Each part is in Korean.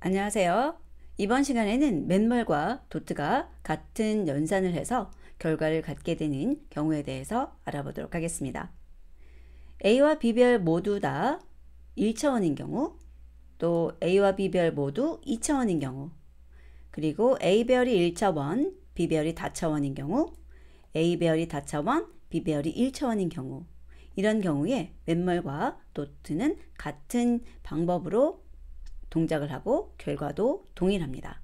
안녕하세요. 이번 시간에는 맨멀과 도트가 같은 연산을 해서 결과를 갖게 되는 경우에 대해서 알아보도록 하겠습니다. A와 B별 모두 다 1차원인 경우, 또 A와 B별 모두 2차원인 경우, 그리고 A별이 1차원, B별이 다차원인 경우, A별이 다차원, B별이 1차원인 경우, 이런 경우에 맨멀과 도트는 같은 방법으로 동작을 하고 결과도 동일합니다.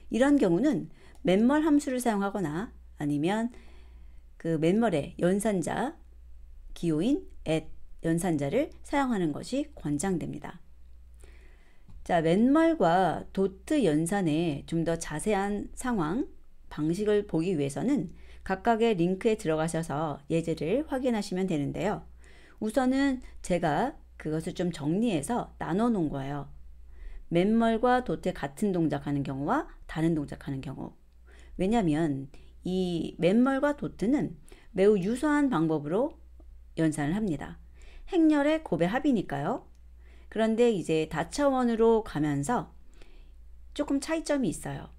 이런 경우는 맨멀 함수를 사용하거나 아니면 그 맨멀의 연산자 기호인 at 연산자를 사용하는 것이 권장됩니다. 자, 맨멀과 도트 연산의 좀 더 자세한 상황, 방식을 보기 위해서는 각각의 링크에 들어가셔서 예제를 확인하시면 되는데요. 우선은 제가 그것을 좀 정리해서 나눠 놓은 거예요. 맨멀과 도트 같은 동작하는 경우와 다른 동작하는 경우. 왜냐하면 이 맨멀과 도트는 매우 유사한 방법으로 연산을 합니다. 행렬의 곱의 합이니까요. 그런데 이제 다차원으로 가면서 조금 차이점이 있어요.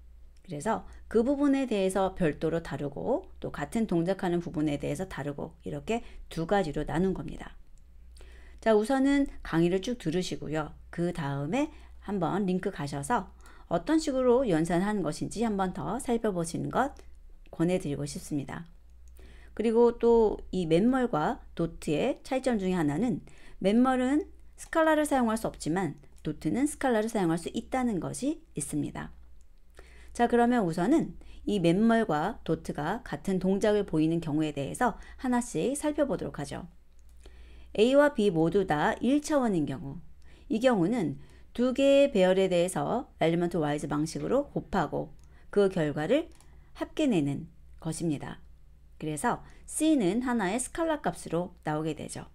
그래서 그 부분에 대해서 별도로 다루고 또 같은 동작하는 부분에 대해서 다루고 이렇게 두 가지로 나눈 겁니다. 자, 우선은 강의를 쭉 들으시고요. 그 다음에 한번 링크 가셔서 어떤 식으로 연산하는 것인지 한번 더 살펴보시는 것 권해드리고 싶습니다. 그리고 또 이 맨멀과 도트의 차이점 중에 하나는 맨멀은 스칼라를 사용할 수 없지만 도트는 스칼라를 사용할 수 있다는 것이 있습니다. 자, 그러면 우선은 이 맨멀과 도트가 같은 동작을 보이는 경우에 대해서 하나씩 살펴보도록 하죠. A와 B 모두 다 1차원인 경우, 이 경우는 두 개의 배열에 대해서 엘리먼트 와이즈 방식으로 곱하고 그 결과를 합계내는 것입니다. 그래서 C는 하나의 스칼라 값으로 나오게 되죠.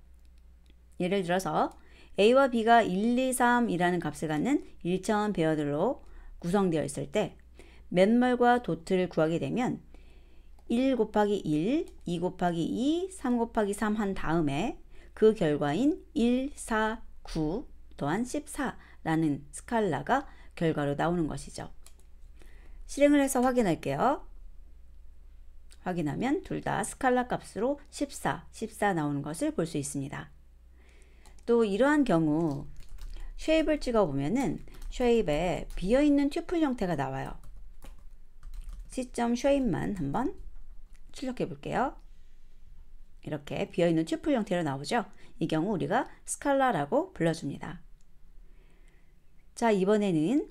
예를 들어서 A와 B가 1, 2, 3이라는 값을 갖는 1차원 배열들로 구성되어 있을 때 맨멀과 도트를 구하게 되면 1 곱하기 1, 2 곱하기 2, 3 곱하기 3 한 다음에 그 결과인 1, 4, 9 또한 14라는 스칼라가 결과로 나오는 것이죠. 실행을 해서 확인할게요. 확인하면 둘 다 스칼라 값으로 14, 14 나오는 것을 볼 수 있습니다. 또 이러한 경우 쉐입을 찍어보면은 쉐입에 비어있는 튜플 형태가 나와요. 시점 쉐입만 한번 출력해 볼게요. 이렇게 비어있는 튜플 형태로 나오죠. 이 경우 우리가 스칼라라고 불러줍니다. 자, 이번에는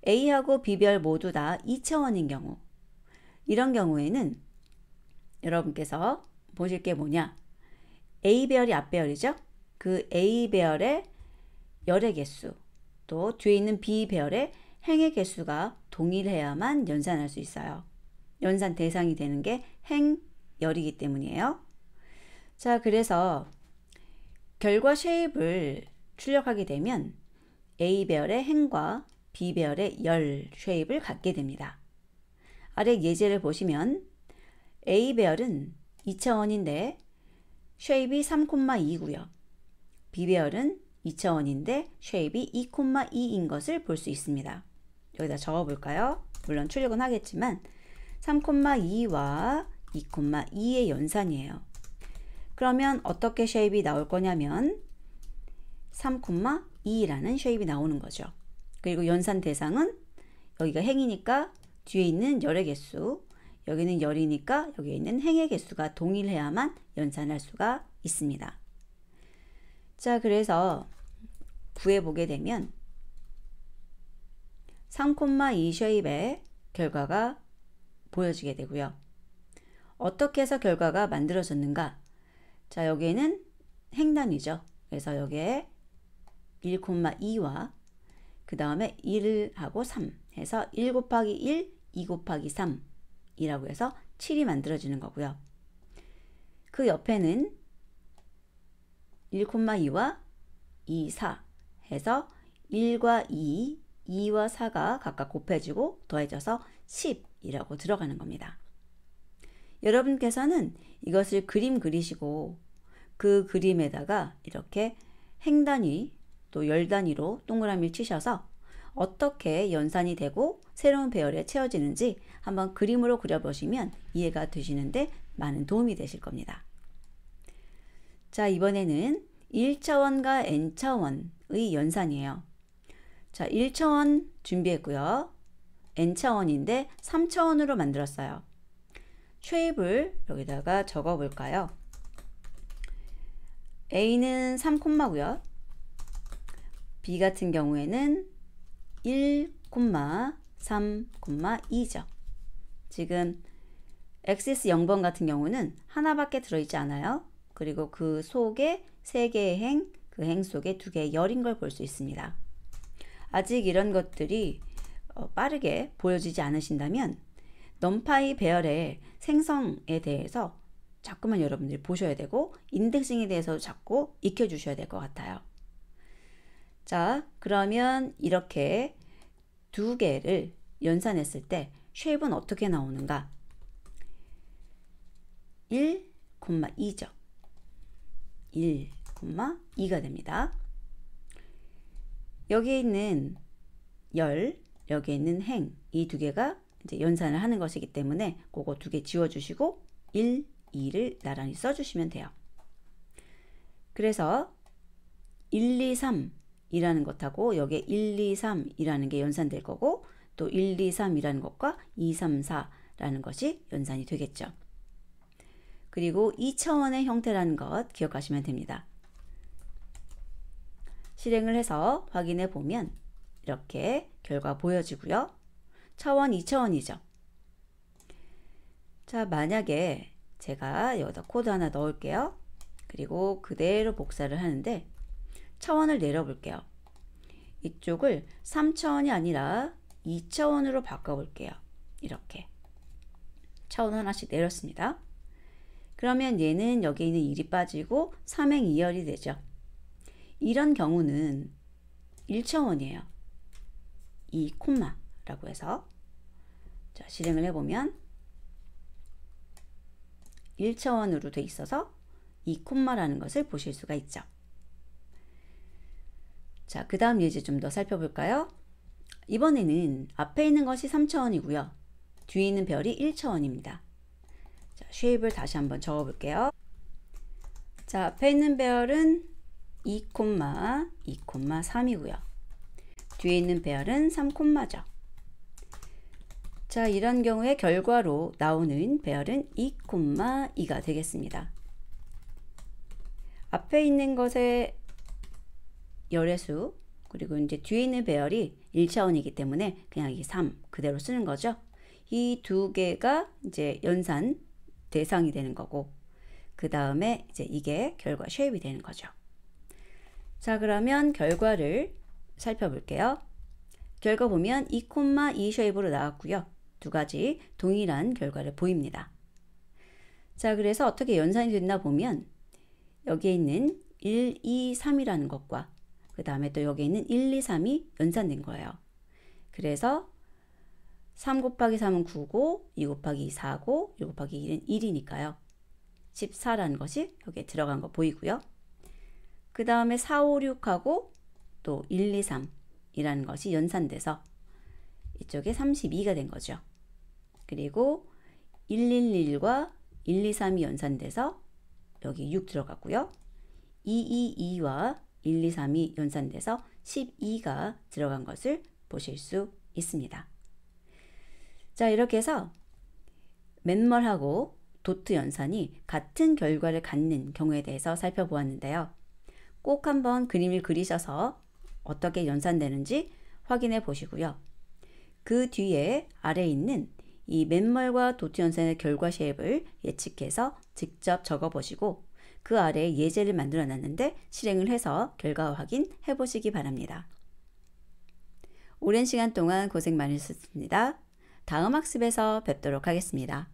A하고 B별 모두 다 2차원인 경우, 이런 경우에는 여러분께서 보실 게 뭐냐, A별이 앞배열이죠. 그 A배열의 열의 개수, 또 뒤에 있는 B배열의 행의 개수가 동일해야만 연산할 수 있어요. 연산 대상이 되는 게 행열이기 때문이에요. 자, 그래서 결과 쉐입을 출력하게 되면 A배열의 행과 B배열의 열 쉐입을 갖게 됩니다. 아래 예제를 보시면 A배열은 2차원인데 쉐입이 3,2고요. B배열은 2차원인데 쉐입이 2,2인 것을 볼 수 있습니다. 여기다 적어볼까요? 물론 출력은 하겠지만 3,2와 2,2의 연산이에요. 그러면 어떻게 쉐입이 나올 거냐면 3,2라는 쉐입이 나오는 거죠. 그리고 연산 대상은 여기가 행이니까 뒤에 있는 열의 개수, 여기는 열이니까 여기에 있는 행의 개수가 동일해야만 연산할 수가 있습니다. 자, 그래서 구해보게 되면 3,2 쉐입의 결과가 보여지게 되고요. 어떻게 해서 결과가 만들어졌는가? 자, 여기에는 행단위죠. 그래서 여기에 1,2와 그 다음에 1하고 3 해서 1 곱하기 1, 2 곱하기 3 이라고 해서 7이 만들어지는 거고요. 그 옆에는 1,2와 2, 4 해서 1과 2, 2와 4가 각각 곱해지고 더해져서 10이라고 들어가는 겁니다. 여러분께서는 이것을 그림 그리시고 그 그림에다가 이렇게 행단위 또 열단위로 동그라미를 치셔서 어떻게 연산이 되고 새로운 배열에 채워지는지 한번 그림으로 그려보시면 이해가 되시는데 많은 도움이 되실 겁니다. 자, 이번에는 1차원과 n차원의 연산이에요. 자, 1차원 준비했고요. n차원인데 3차원으로 만들었어요. 쉐입을 여기다가 적어 볼까요? A는 3콤마고요. B 같은 경우에는 1,3,2죠. 지금 엑시스 0번 같은 경우는 하나밖에 들어있지 않아요. 그리고 그 속에 3개의 행, 그 행 속에 2개의 열인 걸 볼 수 있습니다. 아직 이런 것들이 빠르게 보여지지 않으신다면 넘파이 배열의 생성에 대해서 자꾸만 여러분들이 보셔야 되고 인덱싱에 대해서 자꾸 익혀주셔야 될 것 같아요. 자, 그러면 이렇게 2개를 연산했을 때 쉐입은 어떻게 나오는가? 1,2죠. 1,2가 됩니다. 여기에 있는 열, 여기에 있는 행, 이 2개가 이제 연산을 하는 것이기 때문에 그거 2개 지워주시고 1, 2를 나란히 써주시면 돼요. 그래서 1, 2, 3 이라는 것하고 여기에 1, 2, 3 이라는 게 연산될 거고 또 1, 2, 3 이라는 것과 2, 3, 4 라는 것이 연산이 되겠죠. 그리고 2차원의 형태라는 것 기억하시면 됩니다. 실행을 해서 확인해 보면 이렇게 결과 보여지고요. 차원 2차원이죠. 자, 만약에 제가 여기다 코드 하나 넣을게요. 그리고 그대로 복사를 하는데 차원을 내려볼게요. 이쪽을 3차원이 아니라 2차원으로 바꿔볼게요. 이렇게 차원 하나씩 내렸습니다. 그러면 얘는 여기 있는 1이 빠지고 3행 2열이 되죠. 이런 경우는 1차원이에요. 2 콤마라고 해서 자, 실행을 해보면 1차원으로 돼 있어서 2 콤마라는 것을 보실 수가 있죠. 자, 그 다음 예제 좀 더 살펴볼까요? 이번에는 앞에 있는 것이 3차원이고요. 뒤에 있는 별이 1차원입니다. 자, 쉐입을 다시 한번 적어 볼게요. 자, 앞에 있는 별은 2, 2,3이고요. 뒤에 있는 배열은 3콤마죠. 자, 이런 경우에 결과로 나오는 배열은 2,2가 되겠습니다. 앞에 있는 것의 열의 수, 그리고 이제 뒤에 있는 배열이 1차원이기 때문에 그냥 이 3 그대로 쓰는 거죠. 이 2개가 이제 연산 대상이 되는 거고, 그 다음에 이제 이게 결과 쉐입이 되는 거죠. 자, 그러면 결과를 살펴볼게요. 결과 보면 2,2 쉐입으로 나왔고요. 두 가지 동일한 결과를 보입니다. 자, 그래서 어떻게 연산이 됐나 보면 여기에 있는 1, 2, 3이라는 것과 그 다음에 또 여기에 있는 1, 2, 3이 연산된 거예요. 그래서 3 곱하기 3은 9고 2 곱하기 2 4고 1 곱하기 1은 1이니까요. 14라는 것이 여기에 들어간 거 보이고요. 그 다음에 4, 5, 6하고 또 1, 2, 3이라는 것이 연산돼서 이쪽에 32가 된 거죠. 그리고 111과 1, 2, 3이 연산돼서 여기 6 들어갔고요. 2, 2, 2와 1, 2, 3이 연산돼서 12가 들어간 것을 보실 수 있습니다. 자, 이렇게 해서 맨멀하고 도트 연산이 같은 결과를 갖는 경우에 대해서 살펴보았는데요. 꼭 한번 그림을 그리셔서 어떻게 연산되는지 확인해 보시고요. 그 뒤에 아래에 있는 이 맨멀과 도트 연산의 결과 쉐입을 예측해서 직접 적어 보시고 그 아래에 예제를 만들어 놨는데 실행을 해서 결과 확인해 보시기 바랍니다. 오랜 시간 동안 고생 많으셨습니다. 다음 학습에서 뵙도록 하겠습니다.